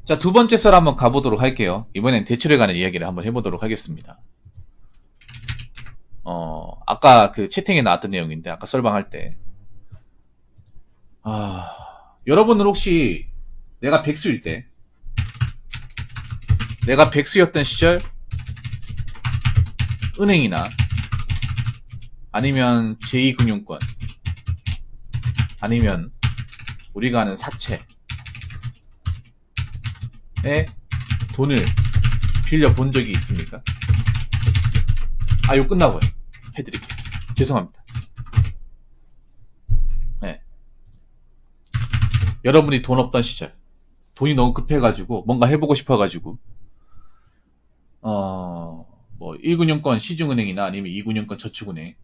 자, 두 번째 썰 한번 가보도록 할게요. 이번엔 대출에 관한 이야기를 한번 해보도록 하겠습니다. 아까 그 채팅에 나왔던 내용인데, 아까 썰방할 때. 여러분은 혹시 내가 백수일 때, 내가 백수였던 시절, 은행이나, 아니면 제2금융권, 아니면 우리가 아는 사채에 돈을 빌려 본 적이 있습니까? 이거 끝나고요. 해드릴게요. 죄송합니다. 네. 여러분이 돈 없던 시절, 돈이 너무 급해가지고, 뭔가 해보고 싶어가지고, 1금융권 시중은행이나 아니면 2금융권 저축은행,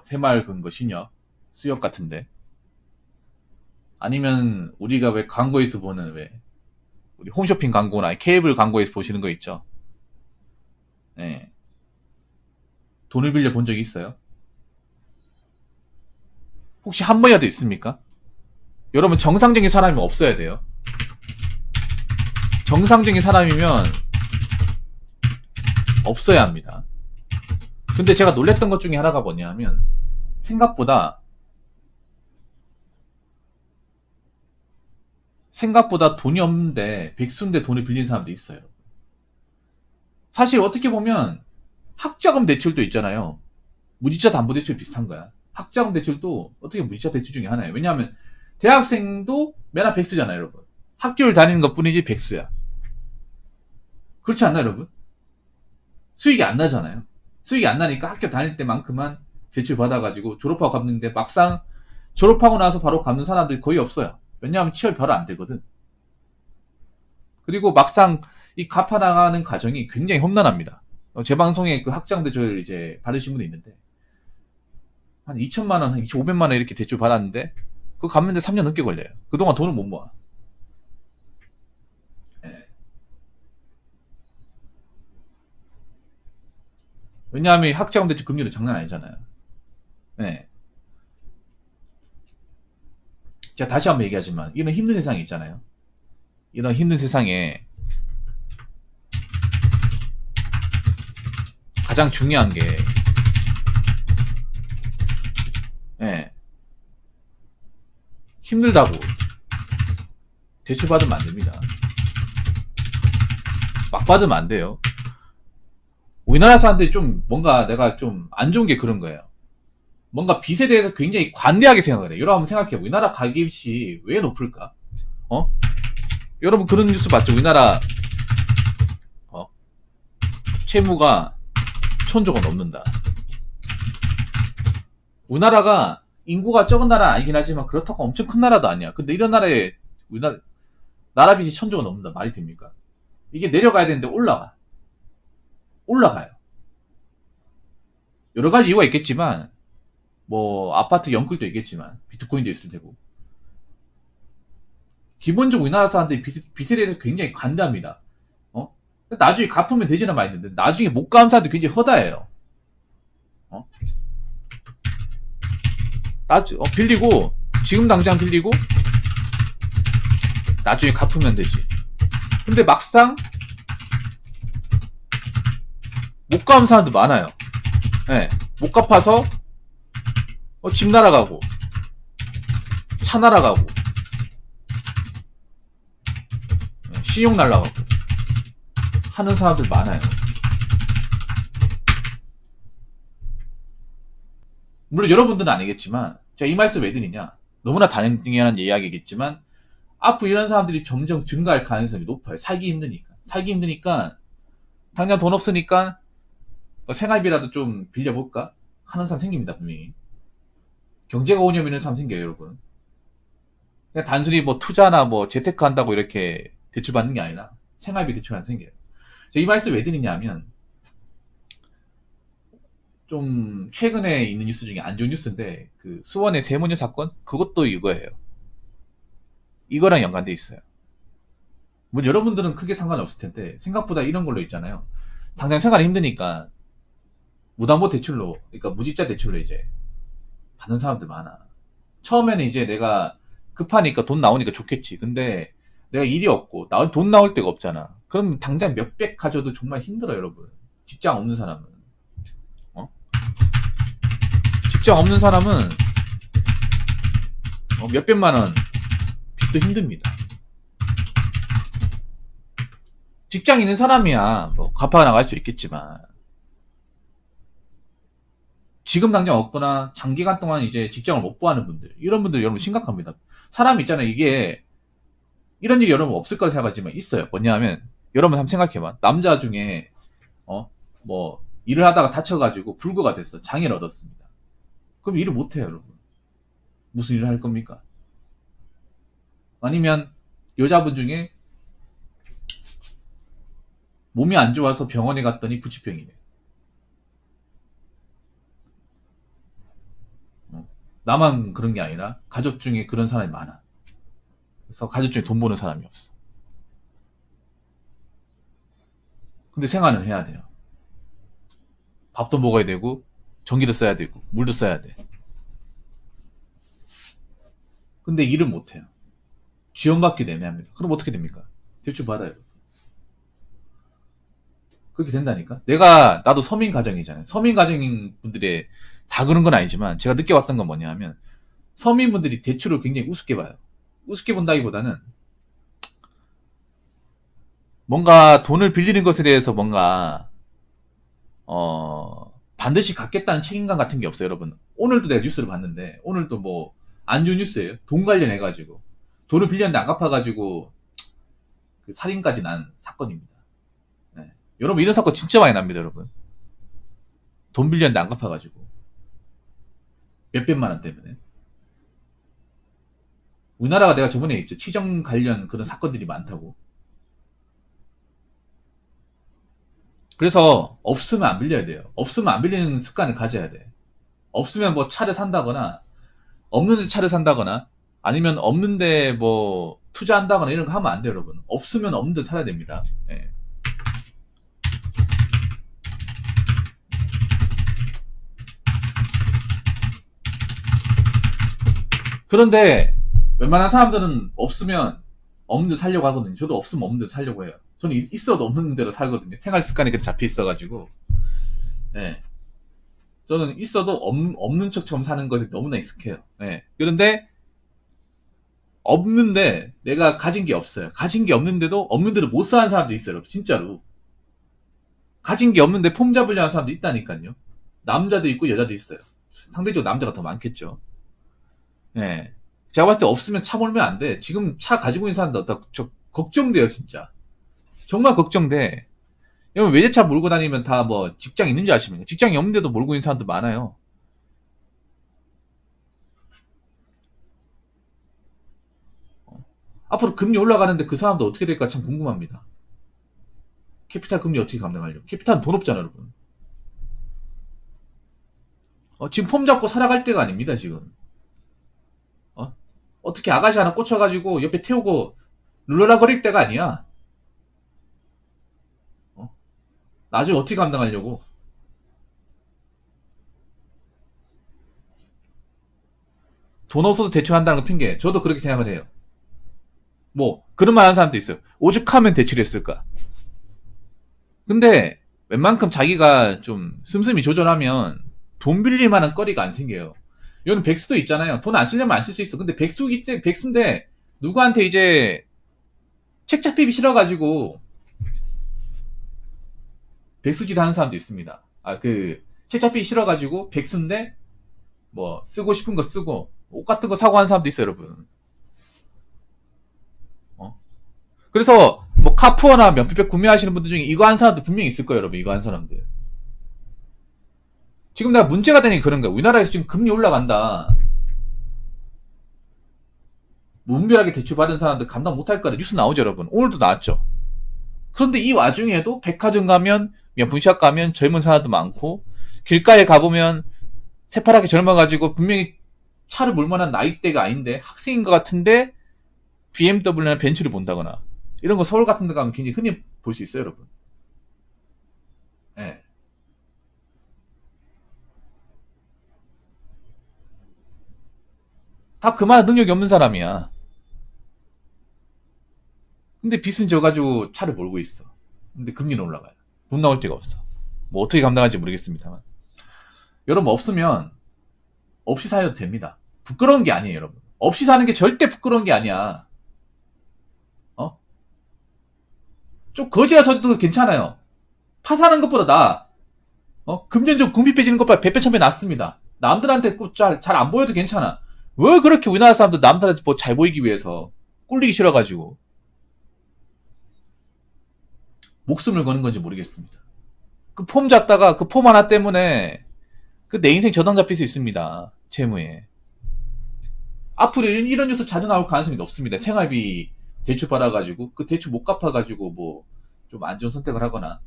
새마을금고 신협, 수협 같은데, 아니면 우리가 왜 광고에서 보는 우리 홈쇼핑 광고나 케이블 광고에서 보시는 거 있죠? 돈을 빌려 본 적이 있어요? 혹시 한 번이라도 있습니까? 여러분, 정상적인 사람이면 없어야 돼요. 정상적인 사람이면 없어야 합니다. 근데 제가 놀랬던 것 중에 하나가 뭐냐면, 생각보다 돈이 없는데 백수인데 돈을 빌린 사람도 있어요. 사실 어떻게 보면 학자금 대출도 있잖아요. 무지자 담보대출 비슷한 거야. 학자금 대출도 어떻게 무지자 대출 중에 하나예요. 왜냐하면 대학생도 맨날 백수잖아요, 여러분. 학교를 다니는 것 뿐이지 백수야. 그렇지 않나요, 여러분? 수익이 안 나잖아요. 수익이 안 나니까 학교 다닐 때만큼만 대출 받아가지고 졸업하고 갚는데, 막상 졸업하고 나서 바로 갚는 사람들이 거의 없어요. 왜냐하면 취업이 바로 안 되거든. 그리고 막상 이 갚아나가는 과정이 굉장히 험난합니다. 제 방송에 그 학자금 대출 이제 받으신 분이 있는데, 한 2천만 원, 한 2,500만 원 이렇게 대출 받았는데, 그거 갚는데 3년 넘게 걸려요. 그동안 돈을 못 모아. 왜냐하면 학자금 대출 금리도 장난 아니잖아요. 제가 다시 한번 얘기하지만, 이런 힘든 세상이 있잖아요. 이런 힘든 세상에 가장 중요한 게, 힘들다고 대출 받으면 안 됩니다. 막 받으면 안 돼요. 우리나라 사람들이 좀 뭔가 내가 좀 안 좋은 게 그런 거예요. 뭔가 빚에 대해서 굉장히 관대하게 생각을 해요. 여러분 한번 생각해요. 우리나라 가계빚이 왜 높을까? 여러분 그런 뉴스 봤죠? 우리나라 채무가 1,000조가 넘는다. 우리나라가 인구가 적은 나라 아니긴 하지만 그렇다고 엄청 큰 나라도 아니야. 근데 이런 나라에 우리나라 나라 빚이 1,000조가 넘는다. 말이 됩니까? 이게 내려가야 되는데 올라가요. 여러 가지 이유가 있겠지만, 뭐 아파트 연끌도 있겠지만, 비트코인도 있을 테고, 기본적으로 우리나라 사람들이 빚에 대해서 굉장히 관대합니다. 나중에 갚으면 되지는 많이 있는데, 나중에 못 갚은 사람들이 굉장히 허다해요. 빌리고, 지금 당장 빌리고, 나중에 갚으면 되지. 근데 막상, 못 갚은 사람도 많아요. 못 갚아서, 집 날아가고, 차 날아가고, 신용 날아가고, 하는 사람들 많아요. 물론 여러분들은 아니겠지만, 제가 이 말씀 왜 드리냐, 너무나 당연한 이야기겠지만, 앞으로 이런 사람들이 점점 증가할 가능성이 높아요. 살기 힘드니까 당장 돈 없으니까 생활비라도 좀 빌려볼까 하는 사람 생깁니다. 분명히 경제가 오념 있는 사람 생겨요, 여러분. 그냥 단순히 뭐 투자나 뭐 재테크 한다고 이렇게 대출 받는 게 아니라 생활비 대출이 생겨요. 제가 이 말씀 왜 드리냐면, 좀 최근에 있는 뉴스 중에 안 좋은 뉴스인데, 그 수원의 세모녀 사건, 그것도 이거예요. 이거랑 연관돼 있어요. 뭐 여러분들은 크게 상관없을 텐데, 생각보다 이런 걸로 있잖아요. 당장 생활이 힘드니까 무담보 대출로, 그러니까 무지자 대출로 이제 받는 사람들 많아. 처음에는 이제 내가 급하니까 돈 나오니까 좋겠지. 근데 내가 일이 없고 돈 나올 데가 없잖아. 그럼 당장 몇백 가져도 정말 힘들어 여러분. 직장 없는 사람은. 어? 직장 없는 사람은 몇백만 원 빚도 힘듭니다. 직장 있는 사람이야 뭐 갚아 나갈 수 있겠지만 지금 당장 없거나 장기간 동안 이제 직장을 못 구하는 분들, 이런 분들 여러분 심각합니다. 사람 있잖아요. 이게 이런 일이 여러분 없을 거라 생각하지만 있어요. 뭐냐면 여러분 한번 생각해봐. 남자 중에 뭐 일을 하다가 다쳐가지고 불구가 됐어. 장애를 얻었습니다. 그럼 일을 못해요, 여러분. 무슨 일을 할 겁니까? 아니면 여자분 중에 몸이 안 좋아서 병원에 갔더니 부치병이래. 나만 그런 게 아니라 가족 중에 그런 사람이 많아. 그래서 가족 중에 돈 버는 사람이 없어. 근데 생활은 해야 돼요. 밥도 먹어야 되고 전기도 써야 되고 물도 써야 돼. 근데 일을 못 해요. 지원받기도 애매합니다. 그럼 어떻게 됩니까? 대출 받아요. 그렇게 된다니까. 나도 서민 가정이잖아요. 서민 가정인 분들의 다 그런 건 아니지만 제가 느껴봤던 건 뭐냐 하면 서민분들이 대출을 굉장히 우습게 봐요. 우습게 본다기보다는 뭔가 돈을 빌리는 것에 대해서 뭔가 반드시 갚겠다는 책임감 같은 게 없어요, 여러분. 오늘도 내가 뉴스를 봤는데 오늘도 뭐 안 좋은 뉴스예요. 돈 관련해가지고 돈을 빌렸는데 안 갚아가지고 그 살인까지 난 사건입니다. 네. 여러분 이런 사건 진짜 많이 납니다, 여러분. 돈 빌렸는데 안 갚아가지고 몇백만 원 때문에. 우리나라가 내가 저번에 있죠. 치정 관련 그런 사건들이 많다고. 그래서 없으면 안 빌려야 돼요. 없으면 안 빌리는 습관을 가져야 돼. 없으면 뭐 차를 산다거나 없는데 차를 산다거나 아니면 없는데 뭐 투자한다거나 이런 거 하면 안 돼요, 여러분. 없으면 없는데 살아야 됩니다. 예. 그런데 웬만한 사람들은 없으면 없는 데 살려고 하거든요. 저도 없으면 없는 데 살려고 해요. 저는 있어도 없는 대로 살거든요. 생활 습관이 그렇게 잡혀 있어가지고. 예. 저는 있어도 없는 척처럼 사는 것이 너무나 익숙해요. 예. 그런데 없는데 내가 가진 게 없어요. 가진 게 없는데도 없는 대로 못 사는 사람도 있어요. 진짜로. 가진 게 없는데 폼 잡으려 하는 사람도 있다니까요. 남자도 있고 여자도 있어요. 상대적으로 남자가 더 많겠죠. 예. 제가 봤을 때 없으면 차 몰면 안 돼. 지금 차 가지고 있는 사람들 저 걱정돼요, 진짜. 정말 걱정돼. 여러분 외제차 몰고 다니면 다 뭐 직장 있는 줄 아십니까? 직장이 없는데도 몰고 있는 사람들 많아요. 앞으로 금리 올라가는데 그 사람도 어떻게 될까 참 궁금합니다. 캐피탈 금리 어떻게 감당하려고? 캐피탈은 돈 없잖아, 여러분. 지금 폼 잡고 살아갈 때가 아닙니다, 지금. 어떻게 아가씨 하나 꽂혀가지고 옆에 태우고 룰러라 거릴 때가 아니야. 나중에 어떻게 감당하려고? 돈 없어도 대출한다는 건 핑계. 저도 그렇게 생각을 해요. 뭐 그런 말 하는 사람도 있어요. 오죽하면 대출했을까? 근데 웬만큼 자기가 좀 씀씀이 조절하면 돈 빌릴 만한 거리가 안 생겨요. 여기는 백수도 있잖아요. 돈 안 쓰려면 안 쓸 수 있어. 근데 백수인데 누구한테 이제 책 잡히기 싫어가지고 백수짓 하는 사람도 있습니다. 책 잡히기 싫어가지고 백수인데 뭐 쓰고 싶은 거 쓰고 옷 같은 거 사고 하는 사람도 있어요, 여러분. 그래서 뭐 카푸어나 면피백 구매하시는 분들 중에 이거 한 사람도 분명히 있을 거예요, 여러분. 이거 한 사람들. 지금 내가 문제가 되는 게 그런 거야. 우리나라에서 지금 금리 올라간다. 무분별하게 대출받은 사람들 감당 못할 거라 뉴스 나오죠, 여러분. 오늘도 나왔죠. 그런데 이 와중에도 백화점 가면, 명품샵 가면 젊은 사람도 많고, 길가에 가보면 새파랗게 젊어가지고 분명히 차를 몰 만한 나이대가 아닌데 학생인 것 같은데 BMW나 벤츠를 본다거나 이런 거 서울 같은 데 가면 굉장히 흔히 볼 수 있어요, 여러분. 예. 다 그만한 능력이 없는 사람이야. 근데 빚은 져가지고 차를 몰고 있어. 근데 금리는 올라가요. 돈 나올 데가 없어. 뭐 어떻게 감당할지 모르겠습니다만. 여러분 없으면 없이 사도 됩니다. 부끄러운 게 아니에요, 여러분. 없이 사는 게 절대 부끄러운 게 아니야. 어? 좀 거지라 서도 괜찮아요. 파산한 것보다 나아. 금전적 궁비 빼지는 것보다 100배 1000배 낫습니다. 남들한테 잘 안 보여도 괜찮아. 왜 그렇게 우리나라 사람들 남들한테 뭐 잘 보이기 위해서 꿀리기 싫어가지고 목숨을 거는 건지 모르겠습니다. 그 폼 잡다가 그 폼 하나 때문에 그 내 인생 저당 잡힐 수 있습니다. 채무에. 앞으로 이런 뉴스 자주 나올 가능성이 높습니다. 생활비 대출 받아가지고 그 대출 못 갚아가지고 뭐 좀 안 좋은 선택을 하거나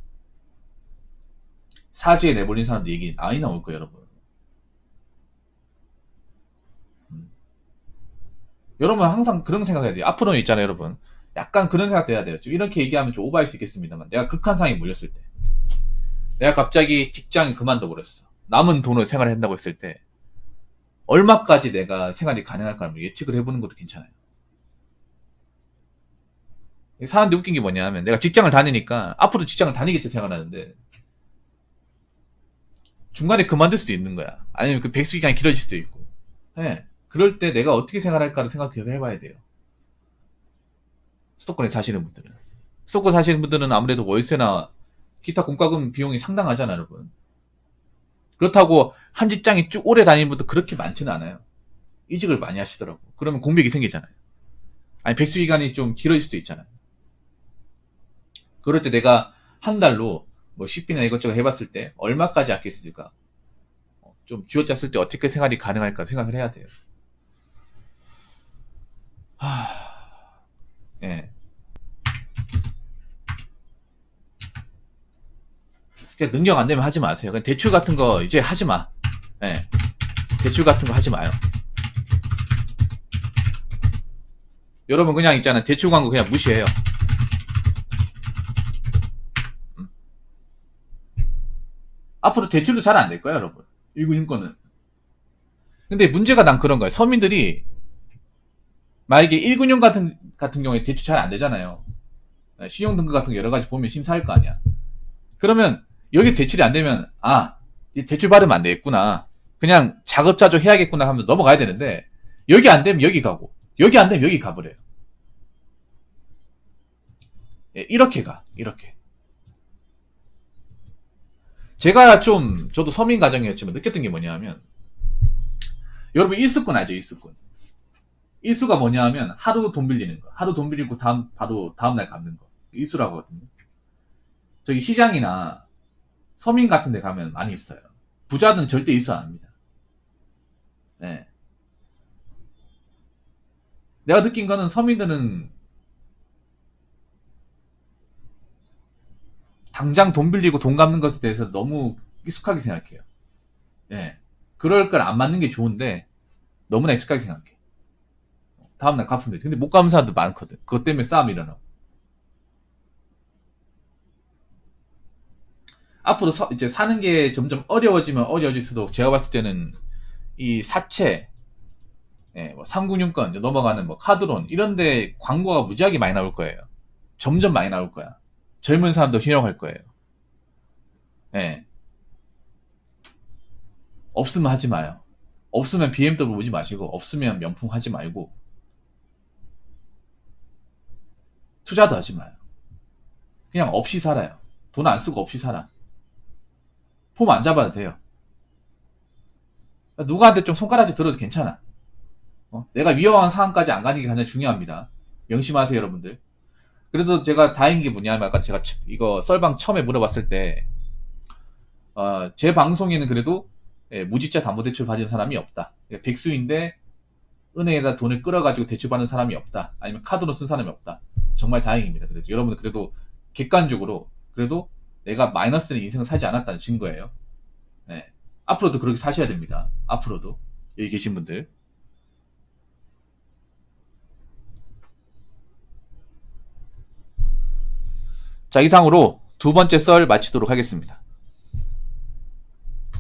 사지에 내몰린 사람들 얘기 많이 나올 거예요, 여러분. 여러분 항상 그런 생각해야 돼요. 앞으로는 있잖아요, 여러분. 약간 그런 생각도 해야 돼요. 좀 이렇게 얘기하면 좀 오버할 수 있겠습니다만 내가 극한 상황에 몰렸을 때 내가 갑자기 직장을 그만둬 버렸어. 남은 돈으로 생활을 한다고 했을 때 얼마까지 내가 생활이 가능할까 예측을 해보는 것도 괜찮아요. 사람들이 웃긴 게 뭐냐 하면 내가 직장을 다니니까 앞으로 직장을 다니겠지 생각하는데 중간에 그만둘 수도 있는 거야. 아니면 그 백수 기간이 길어질 수도 있고. 네. 그럴 때 내가 어떻게 생활할까를 생각해서 해봐야 돼요. 수도권에 사시는 분들은. 수도권 사시는 분들은 아무래도 월세나 기타 공과금 비용이 상당하잖아요, 여러분. 그렇다고 한 직장이 쭉 오래 다니는 분도 그렇게 많지는 않아요. 이직을 많이 하시더라고. 그러면 공백이 생기잖아요. 아니, 백수 기간이 좀 길어질 수도 있잖아요. 그럴 때 내가 한 달로 뭐 식비나 이것저것 해봤을 때 얼마까지 아낄 수 있을까? 좀 쥐어짰을 때 어떻게 생활이 가능할까 생각을 해야 돼요. 예. 그냥 능력 안 되면 하지 마세요. 그냥 대출 같은 거 이제 하지 마. 예. 대출 같은 거 하지 마요. 여러분 그냥 있잖아. 대출 광고 그냥 무시해요. 앞으로 대출도 잘 안 될 거야, 여러분. 1금융권은. 근데 문제가 난 그런 거예요. 서민들이 만약에 1금융 같은 경우에 대출 잘 안 되잖아요. 신용등급 같은 거 여러 가지 보면 심사할 거 아니야. 그러면 여기 대출이 안 되면 대출 받으면 안 되겠구나. 그냥 자급자족 해야겠구나 하면서 넘어가야 되는데 여기 안 되면 여기 가고 여기 안 되면 여기 가버려요. 예, 이렇게 가. 이렇게. 제가 저도 서민 가정이었지만 느꼈던 게 뭐냐 하면 여러분 일수꾼 알죠? 일수꾼. 일수가 뭐냐 하면 하루 돈 빌리는 거. 하루 돈 빌리고 바로 다음날 갚는 거. 일수라고 하거든요. 저기 시장이나 서민 같은 데 가면 많이 있어요. 부자는 절대 일수 안 합니다. 네. 내가 느낀 거는 서민들은 당장 돈 빌리고 돈 갚는 것에 대해서 너무 익숙하게 생각해요. 예. 그럴 걸 안 맞는 게 좋은데 너무나 익숙하게 생각해. 다음날 갚으면 되지. 근데 못 갚는 사람도 많거든. 그것 때문에 싸움이 일어나. 앞으로 이제 사는 게 점점 어려워지면 어려워질수록 제가 봤을 때는 이 사채, 뭐 상금융권 넘어가는 뭐 카드론 이런데 광고가 무지하게 많이 나올 거예요. 점점 많이 나올 거야. 젊은 사람도 희롱할 거예요. 예. 없으면 하지 마요. 없으면 BMW 보지 마시고 없으면 명품 하지 말고 투자도 하지 마요. 그냥 없이 살아요. 돈 안 쓰고 없이 살아. 폼 안 잡아도 돼요. 누구한테 좀 손가락질 들어도 괜찮아. 내가 위험한 상황까지 안 가는 게 가장 중요합니다. 명심하세요, 여러분들. 그래도 제가 다행인 게 뭐냐면 아까 제가 이거 썰방 처음에 물어봤을 때 제 방송에는 그래도 무직자 담보대출 받은 사람이 없다. 백수인데 은행에다 돈을 끌어가지고 대출 받는 사람이 없다. 아니면 카드로 쓴 사람이 없다. 정말 다행입니다. 그래도 여러분들 그래도 객관적으로 그래도 내가 마이너스는 인생을 살지 않았다는 증거예요. 네. 앞으로도 그렇게 사셔야 됩니다. 앞으로도 여기 계신 분들. 자, 이상으로 두 번째 썰 마치도록 하겠습니다.